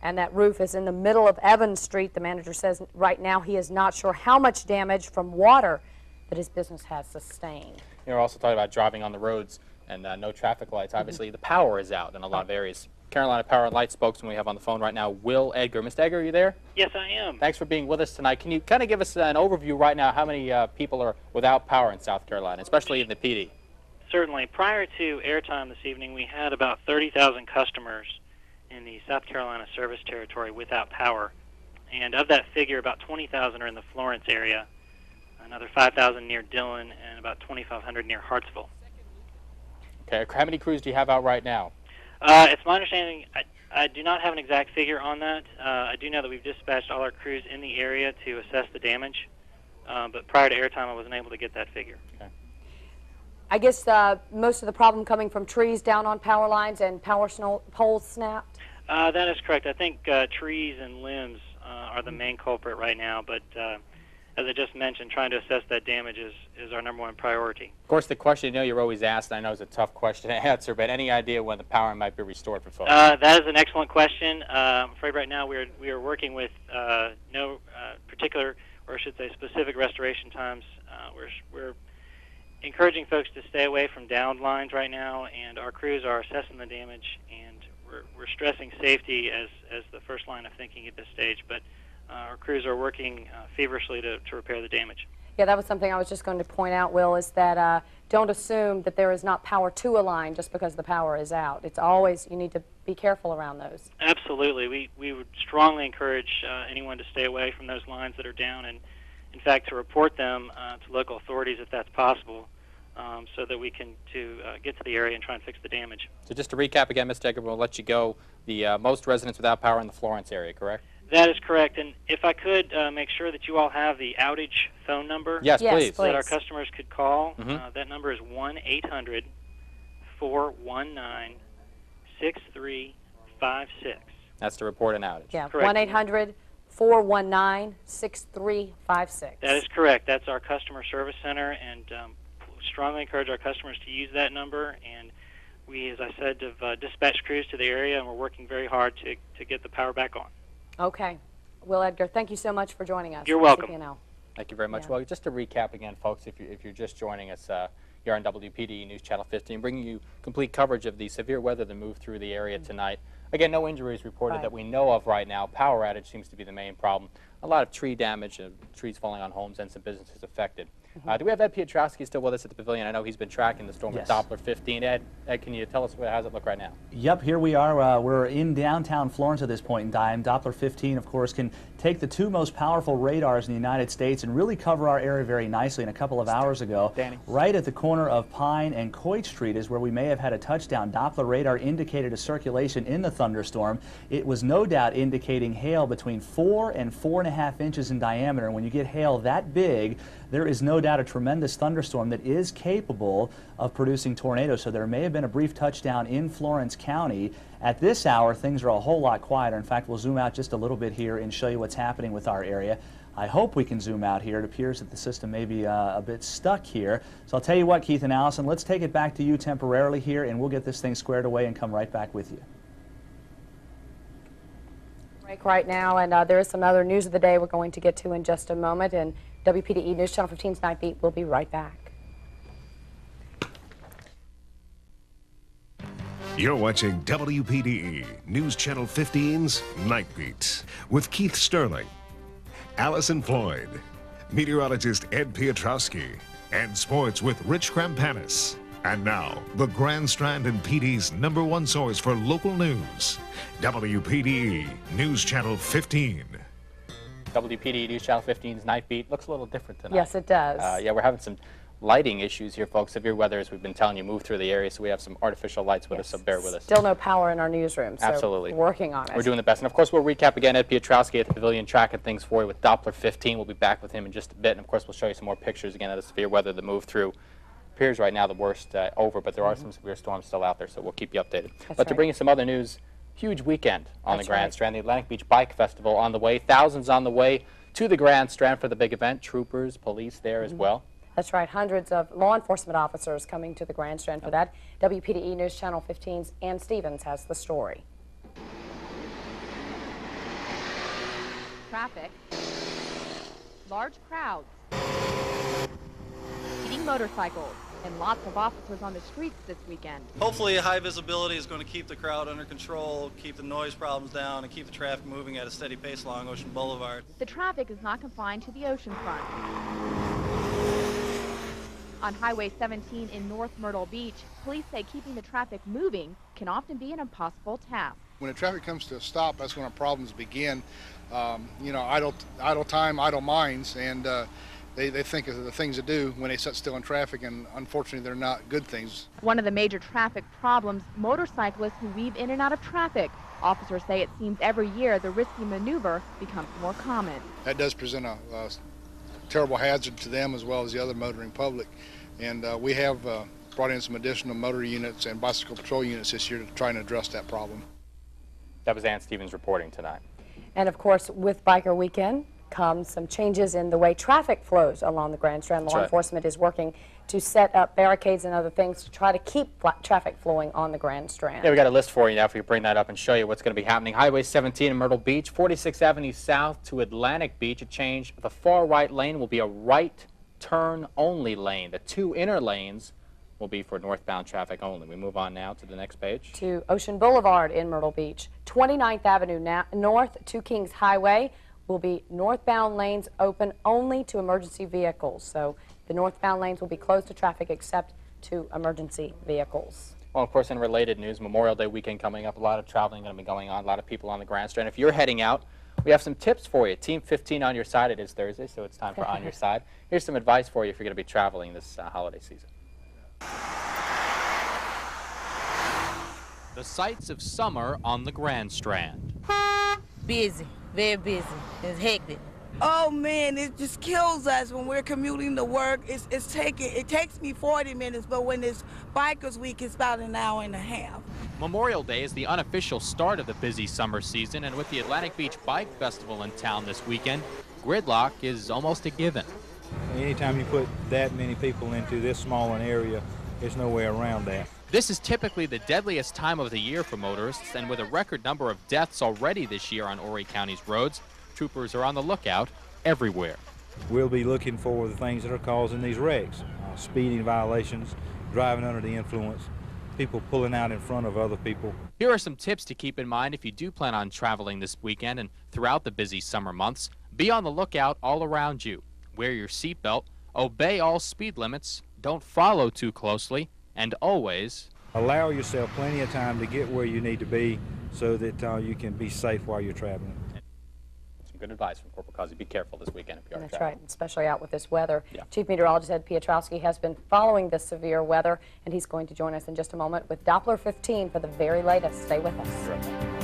and that roof is in the middle of Evans Street. The manager says right now he is not sure how much damage from water that his business has sustained. You're also talking about driving on the roads and no traffic lights. Obviously, the power is out in a lot of areas. Carolina Power and Light spokesman we have on the phone right now, Will Edgar. Mr. Edgar, are you there? Yes, I am. Thanks for being with us tonight. Can you kind of give us an overview right now how many people are without power in South Carolina, especially in the PD? Certainly. Prior to airtime this evening, we had about 30,000 customers in the South Carolina service territory without power. And of that figure, about 20,000 are in the Florence area, another 5,000 near Dillon, and about 2,500 near Hartsville. Okay. How many crews do you have out right now? It's my understanding, I do not have an exact figure on that. I do know that we've dispatched all our crews in the area to assess the damage, but prior to airtime I wasn't able to get that figure. Okay. I guess most of the problem coming from trees down on power lines and power poles snapped? That is correct. I think trees and limbs are the main culprit right now, but as I just mentioned, trying to assess that damage is our #1 priority. Of course, the question you're always asked, and I know it's a tough question to answer, but any idea when the power might be restored for folks? That is an excellent question. I'm afraid right now we are working with no particular, or I should say specific restoration times. We're encouraging folks to stay away from downed lines right now, and our crews are assessing the damage, and we're stressing safety as the first line of thinking at this stage, but our crews are working feverishly to repair the damage. Yeah, that was something I was just going to point out, Will, is that don't assume that there is not power to a line just because the power is out. It's always, you need to be careful around those. Absolutely. We would strongly encourage anyone to stay away from those lines that are down, and in fact to report them to local authorities if that's possible, so that we can get to the area and try and fix the damage. So just to recap again, Mr. Edgar, we'll let you go. The most residents without power in the Florence area, correct? That is correct, and if I could make sure that you all have the outage phone number. Yes, please. That our customers could call. Mm-hmm. That number is 1-800-419-6356. That's to report an outage. Yeah, Correct. 1-800-419-6356. That is correct. That's our customer service center, and strongly encourage our customers to use that number. And we, as I said, have dispatched crews to the area, and we're working very hard to get the power back on. Okay. Will Edgar, thank you so much for joining us. You're welcome. Thank you very much. Yeah. Well, just to recap again, folks, if you're just joining us, you're on WPDE News Channel 15, bringing you complete coverage of the severe weather that moved through the area tonight. Again, no injuries reported that we know of right now. Power outage seems to be the main problem. A lot of tree damage, trees falling on homes, and some businesses affected. Do we have Ed Piotrowski still with us at the pavilion? I know he's been tracking the storm with Doppler 15. Ed, can you tell us how does it look right now? Yep, here we are. We're in downtown Florence at this point in time. Doppler 15, of course, can take the 2 most powerful radars in the United States and really cover our area very nicely. And a couple of hours ago, Danny. right at the corner of Pine and Coit Street is where we may have had a touchdown. Doppler radar indicated a circulation in the thunderstorm. It was no doubt indicating hail between 4 and 4.5 inches in diameter. And when you get hail that big, there is no doubt a tremendous thunderstorm that is capable of producing tornadoes. So there may have been a brief touchdown in Florence County. At this hour, things are a whole lot quieter. In fact, we'll zoom out just a little bit here and show you what's happening with our area. I hope we can zoom out here. It appears that the system may be a bit stuck here. So I'll tell you what, Keith and Allison, let's take it back to you temporarily here, and we'll get this thing squared away and come right back with you. Break right now, and there is some other news of the day we're going to get to in just a moment. And WPDE News Channel 15's Night Beat will be right back. You're watching WPDE News Channel 15's Night Beat with Keith Sterling, Allyson Floyd, meteorologist Ed Piotrowski, and sports with Rich Chrampanis. And now, the Grand Strand and PD's #1 source for local news, WPDE News Channel 15. WPDE News Channel 15's Night Beat looks a little different tonight. Yes, it does. Yeah, we're having some lighting issues here, folks. Severe weather, as we've been telling you, moved through the area, so we have some artificial lights with us, so bear with us. Still no power in our newsroom, so Absolutely. we're working on it. We're doing the best. And, of course, we'll recap again Ed Piotrowski at the pavilion tracking things for you with Doppler 15. We'll be back with him in just a bit. And, of course, we'll show you some more pictures again of the severe weather that moved through. Appears right now the worst over, but there are some severe storms still out there, so we'll keep you updated. But to bring you some other news, huge weekend on the Grand Strand. The Atlantic Beach Bike Festival on the way. Thousands on the way to the Grand Strand for the big event. Troopers, police there as well. That's right. Hundreds of law enforcement officers coming to the Grand Strand for that. WPDE News Channel 15's Ann Stevens has the story. traffic, large crowds, speeding motorcycles, and lots of officers on the streets this weekend. Hopefully high visibility is going to keep the crowd under control, keep the noise problems down, and keep the traffic moving at a steady pace along Ocean Boulevard. The traffic is not confined to the ocean front. On Highway 17 in North Myrtle Beach, police say keeping the traffic moving can often be an impossible task. When the traffic comes to a stop, that's when our problems begin. You know, idle time, idle minds, and they think of the things to do when they sit still in traffic, and unfortunately they're not good things. One of the major traffic problems, motorcyclists who weave in and out of traffic. Officers say it seems every year the risky maneuver becomes more common. That does present a terrible hazard to them as well as the other motoring public, and we have brought in some additional motor units and bicycle patrol units this year to try and address that problem. That was Ann Stevens reporting tonight. And of course, with Biker Weekend comes some changes in the way traffic flows along the Grand Strand. Law enforcement is working to set up barricades and other things to try to keep traffic flowing on the Grand Strand. Yeah, we got a list for you now if we bring that up and show you what's going to be happening. Highway 17 in Myrtle Beach, 46th Avenue South to Atlantic Beach, a change. The far right lane will be a right turn only lane. The two inner lanes will be for northbound traffic only. We move on now to the next page. To Ocean Boulevard in Myrtle Beach. 29th Avenue North to Kings Highway will be northbound lanes open only to emergency vehicles. So the northbound lanes will be closed to traffic except to emergency vehicles. Well, of course, in related news, Memorial Day weekend coming up, a lot of traveling going to be going on, a lot of people on the Grand Strand. If you're heading out, we have some tips for you. Team 15 on your side. It is Thursday, so it's time for On Your Side. Here's some advice for you if you're going to be traveling this holiday season. The sights of summer on the Grand Strand. Busy, very busy. It's hectic. Oh man, it just kills us when we're commuting to work. It takes me 40 minutes, but when it's Bikers Week, it's about an hour and a half. Memorial Day is the unofficial start of the busy summer season, and with the Atlantic Beach Bike Festival in town this weekend, gridlock is almost a given. Anytime you put that many people into this small an area, there's no way around that. This is typically the deadliest time of the year for motorists, and with a record number of deaths already this year on Horry County's roads, troopers are on the lookout everywhere. We'll be looking for the things that are causing these wrecks. Speeding violations, driving under the influence, people pulling out in front of other people. Here are some tips to keep in mind if you do plan on traveling this weekend and throughout the busy summer months. Be on the lookout all around you. Wear your seatbelt, obey all speed limits, don't follow too closely, and always allow yourself plenty of time to get where you need to be so that you can be safe while you're traveling. Some good advice from Corporal Causey. Be careful this weekend if you are That's traveling. right, especially out with this weather. Yeah. Chief Meteorologist Ed Piotrowski has been following this severe weather, and he's going to join us in just a moment with Doppler 15 for the very latest. Stay with us. Sure.